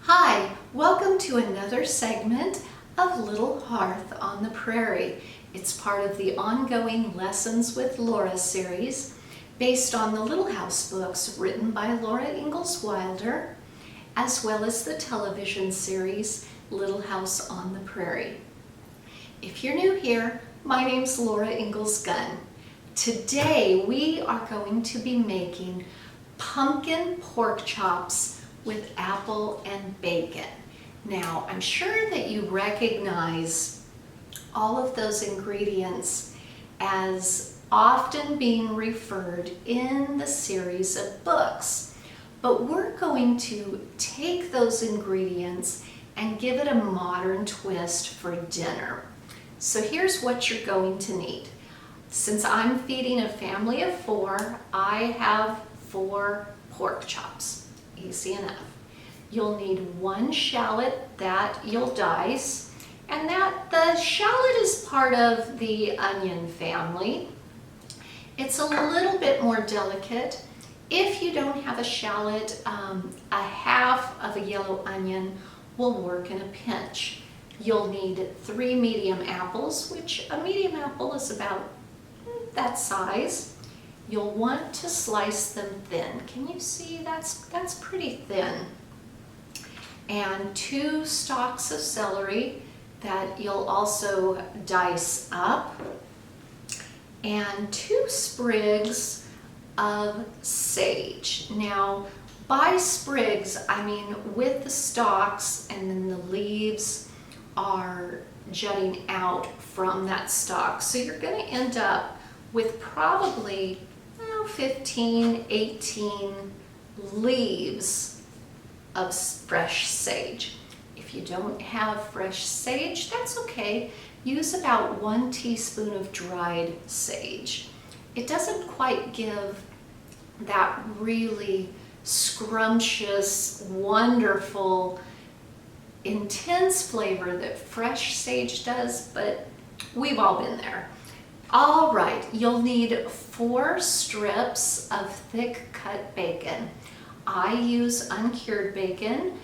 Hi, welcome to another segment of Little Hearth on the Prairie. It's part of the ongoing Lessons with Laura series based on the Little House books written by Laura Ingalls Wilder, as well as the television series Little House on the Prairie. If you're new here, my name's Laura Ingalls Gunn. Today we are going to be making pumpkin pork chops with apple and bacon. Now, I'm sure that you recognize all of those ingredients as often being referred in the series of books, but we're going to take those ingredients and give it a modern twist for dinner. So here's what you're going to need. Since I'm feeding a family of 4, I have 4 pork chops. Easy enough. You'll need 1 shallot that you'll dice, and the shallot is part of the onion family. It's a little bit more delicate. If you don't have a shallot, a half of a yellow onion will work in a pinch. You'll need 3 medium apples, which a medium apple is about that size. You'll want to slice them thin. Can you see that's pretty thin? And 2 stalks of celery that you'll also dice up, and 2 sprigs of sage. Now, by sprigs, I mean with the stalks and then the leaves are jutting out from that stalk. So you're going to end up with probably 15, 18 leaves of fresh sage. If you don't have fresh sage, that's okay. Use about 1 teaspoon of dried sage. It doesn't quite give that really scrumptious, wonderful, intense flavor that fresh sage does, but we've all been there. All right, you'll need 4 strips of thick cut bacon. I use uncured bacon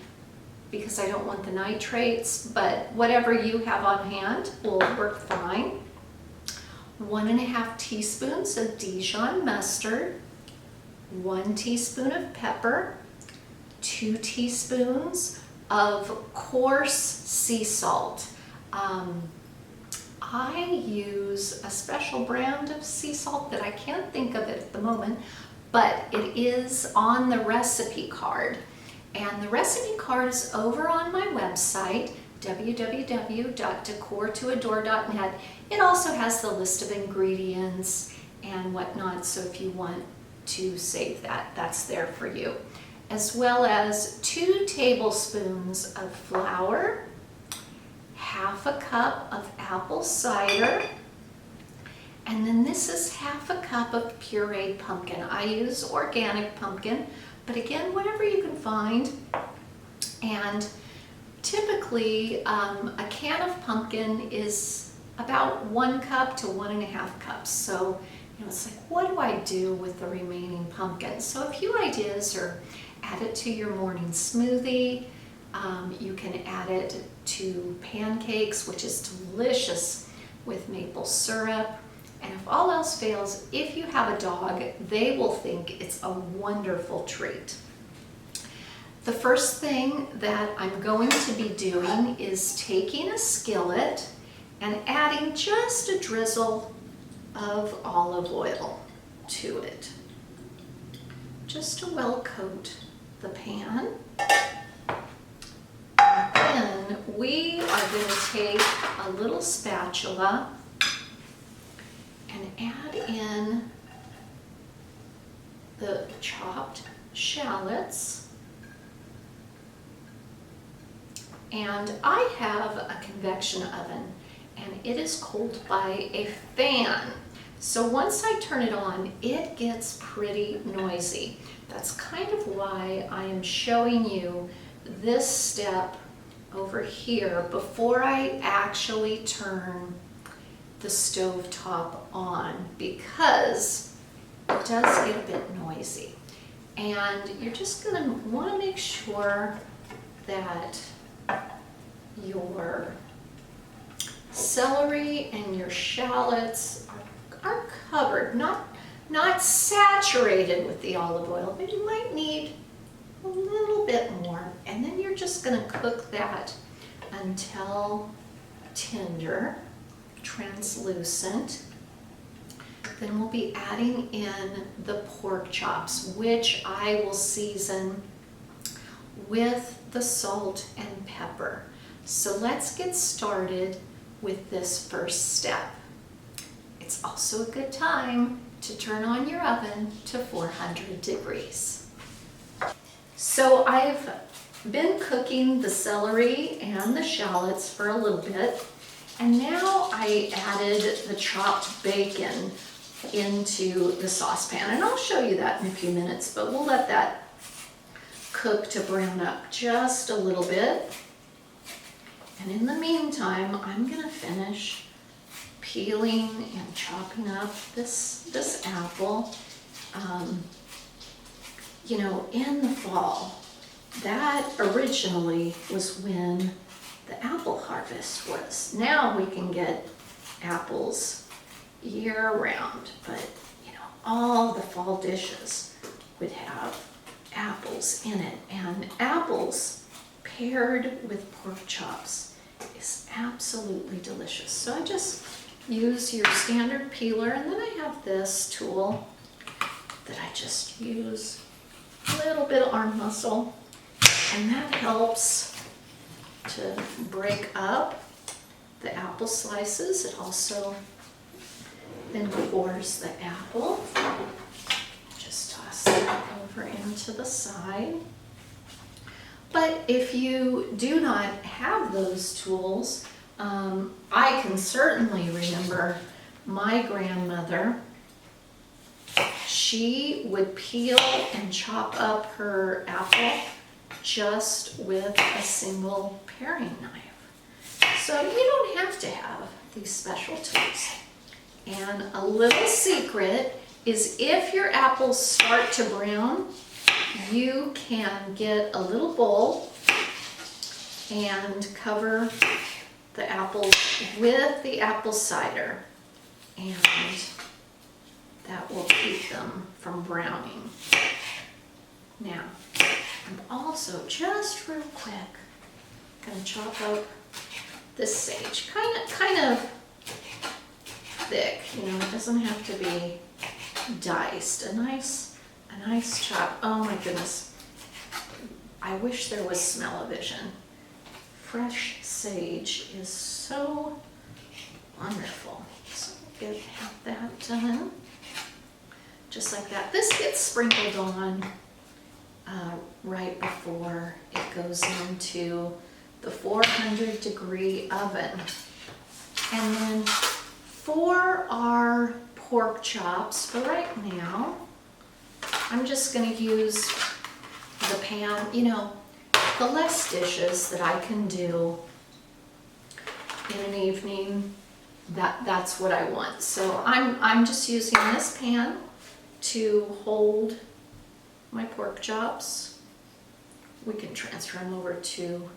because I don't want the nitrates, but whatever you have on hand will work fine. 1½ teaspoons of Dijon mustard, 1 teaspoon of pepper, 2 teaspoons of coarse sea salt. I use a special brand of sea salt that I can't think of it at the moment, but it is on the recipe card. And the recipe card is over on my website, www.decortoadore.net. It also has the list of ingredients and whatnot, so if you want to save that, that's there for you. As well as 2 tablespoons of flour, ½ cup of apple cider, and then this is ½ cup of pureed pumpkin. I use organic pumpkin, but again, whatever you can find. And typically, a can of pumpkin is about 1 cup to 1½ cups. So, it's like, what do I do with the remaining pumpkin? So a few ideas are add it to your morning smoothie. You can add it to pancakes, which is delicious with maple syrup. And if all else fails, if you have a dog, they will think it's a wonderful treat. The first thing that I'm going to be doing is taking a skillet and adding just a drizzle of olive oil to it, just to well coat the pan. Then we are going to take a little spatula and add in the chopped shallots. And I have a convection oven, and it is cooled by a fan. So once I turn it on, it gets pretty noisy. That's kind of why I am showing you this step over here before I actually turn the stove top on, because it does get a bit noisy. And you're just going to want to make sure that your celery and your shallots are covered, not saturated with the olive oil, but you might need a little bit more. And then you're just going to cook that until tender, translucent. Then we'll be adding in the pork chops, which I will season with the salt and pepper. So let's get started with this first step. It's also a good time to turn on your oven to 400 degrees. So I've been cooking the celery and the shallots for a little bit, and now I added the chopped bacon into the saucepan, and I'll show you that in a few minutes, but we'll let that cook to brown up just a little bit. And in the meantime, I'm gonna finish peeling and chopping up this apple. You know, in the fall, that originally was when the apple harvest was. Now we can get apples year round, but you know, all the fall dishes would have apples in it, and apples paired with pork chops is absolutely delicious. So I just use your standard peeler, and then I have this tool that I just use a little bit of arm muscle, and that helps to break up the apple slices. It also then cores the apple. Just toss that over into the side. But if you do not have those tools, I can certainly remember my grandmother. She would peel and chop up her apple just with a single paring knife. So you don't have to have these special tools. And a little secret is, if your apples start to brown, you can get a little bowl and cover the apples with the apple cider, and that will keep them from browning. Now, I'm also, just real quick, gonna chop up this sage, kind of thick. You know, it doesn't have to be diced. A nice chop. Oh my goodness, I wish there was smell-o-vision. Fresh sage is so wonderful. So we'll have that done just like that. This gets sprinkled on right before it goes into the 400 degree oven. And then for our pork chops, for right now, I'm just going to use the pan. You know, the less dishes that I can do in an evening, that's what I want. So I'm just using this pan to hold my pork chops. We can transfer them over to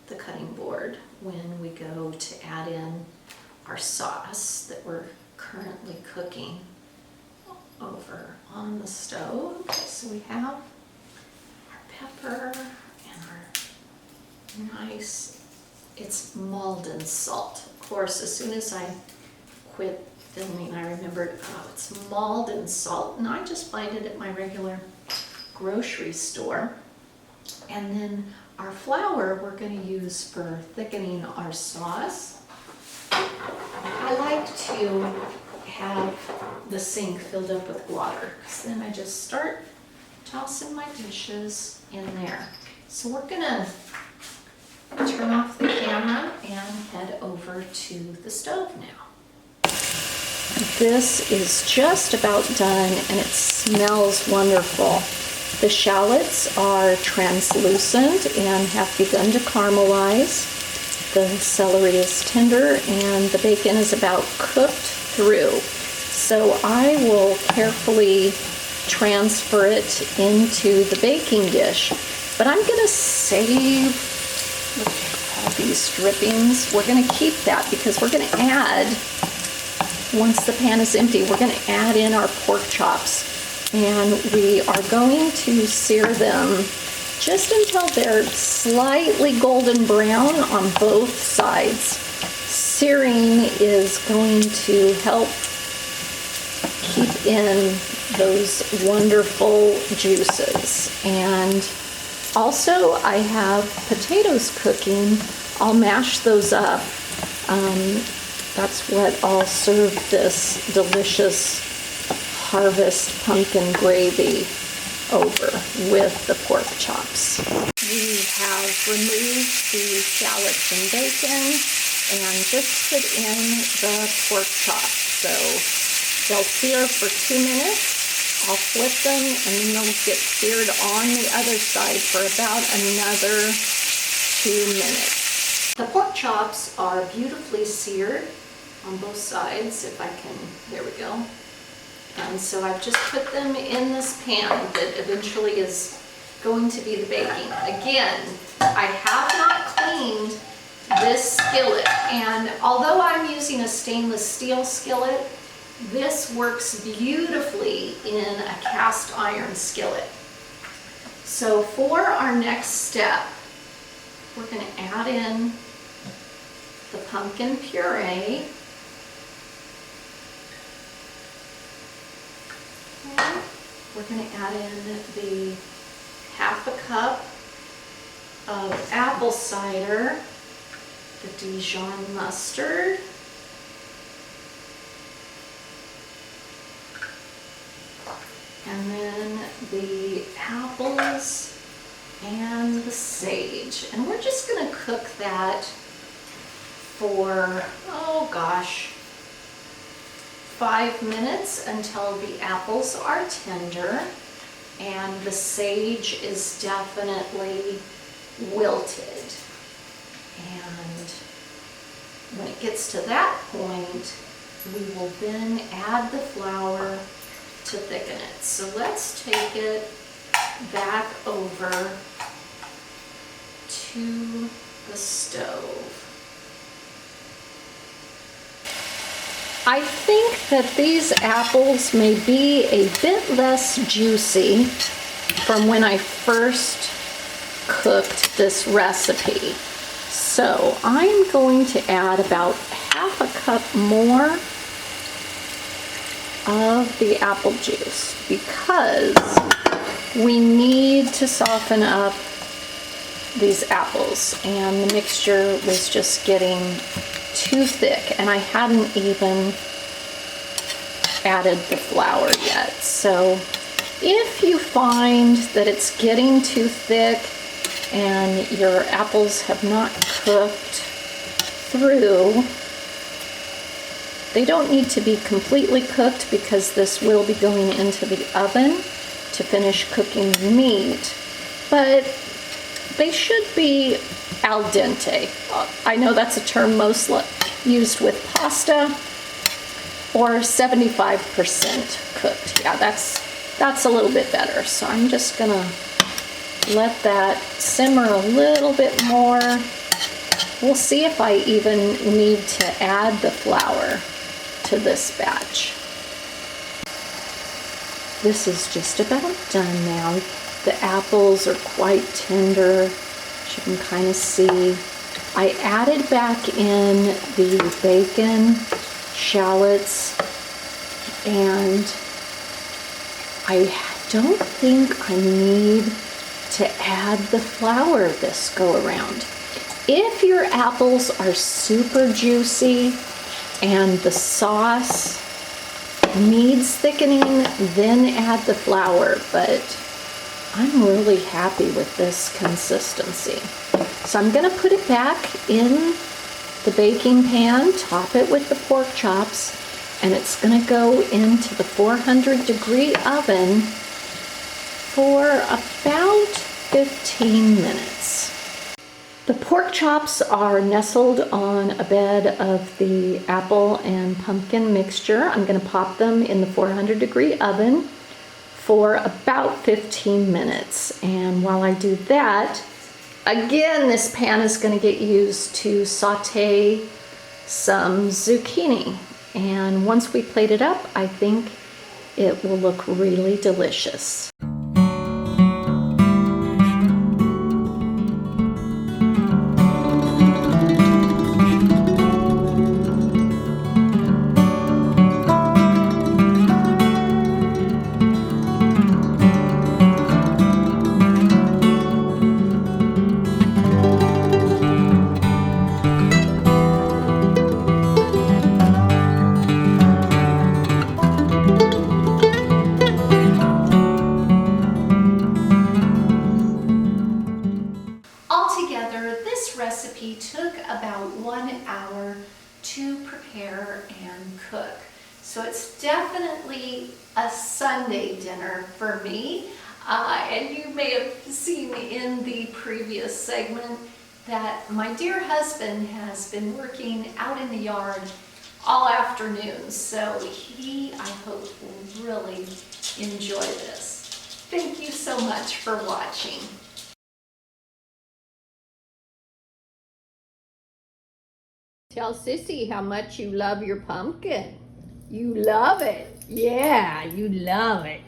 the cutting board when we go to add in our sauce that we're currently cooking over on the stove. Okay, so we have our pepper and our nice, it's Malden salt. Of course, as soon as I quit filming, I remembered, oh, it's Malden salt, and I just find it at my regular grocery store. And then our flour we're going to use for thickening our sauce. I like to have the sink filled up with water, because then I just start tossing my dishes in there. So we're going to turn off the camera and head over to the stove now. This is just about done, and it smells wonderful. The shallots are translucent and have begun to caramelize. The celery is tender and the bacon is about cooked through. So I will carefully transfer it into the baking dish, but I'm going to save Look at all these drippings. We're going to keep that because we're going to add, once the pan is empty, we're going to add in our pork chops. And we are going to sear them just until they're slightly golden brown on both sides. Searing is going to help keep in those wonderful juices. And also I have potatoes cooking. I'll mash those up. That's what I'll serve this delicious harvest pumpkin gravy over with the pork chops. We have removed the shallots and bacon and just put in the pork chops. So they'll sear for 2 minutes. I'll flip them and then they'll get seared on the other side for about another 2 minutes. The pork chops are beautifully seared on both sides. If I can, there we go. And so I've just put them in this pan that eventually is going to be the baking. Again, I have not cleaned this skillet, and although I'm using a stainless steel skillet, this works beautifully in a cast iron skillet. So for our next step, we're going to add in the pumpkin puree. We're going to add in the half a cup of apple cider, the Dijon mustard, and then the apples and the sage. And we're just going to cook that for, oh gosh, 5 minutes until the apples are tender and the sage is definitely wilted. And when it gets to that point, we will then add the flour to thicken it. So let's take it back over to the stove. I think that these apples may be a bit less juicy from when I first cooked this recipe. So I'm going to add about half a cup more of the apple juice because we need to soften up these apples, and the mixture was just getting too thick and I hadn't even added the flour yet. So if you find that it's getting too thick and your apples have not cooked through, they don't need to be completely cooked because this will be going into the oven to finish cooking the meat, but they should be al dente. I know that's a term most used with pasta, or 75% cooked. Yeah, that's a little bit better. So I'm just gonna let that simmer a little bit more. We'll see if I even need to add the flour to this batch. This is just about done now. The apples are quite tender, as you can kind of see. I added back in the bacon, shallots, and I don't think I need to add the flour this go around. If your apples are super juicy and the sauce needs thickening, then add the flour, but I'm really happy with this consistency. So I'm going to put it back in the baking pan, top it with the pork chops, and it's going to go into the 400-degree oven for about 15 minutes. The pork chops are nestled on a bed of the apple and pumpkin mixture. I'm going to pop them in the 400-degree oven for about 15 minutes. And while I do that, Again, this pan is going to get used to saute some zucchini. And once we plate it up, I think it will look really delicious. Altogether, this recipe took about 1 hour to prepare and cook. So it's definitely a Sunday dinner for me. And you may have seen in the previous segment that my dear husband has been working out in the yard all afternoon. So he, I hope, will really enjoy this. Thank you so much for watching. Tell Sissy how much you love your pumpkin. You love it. Yeah, you love it.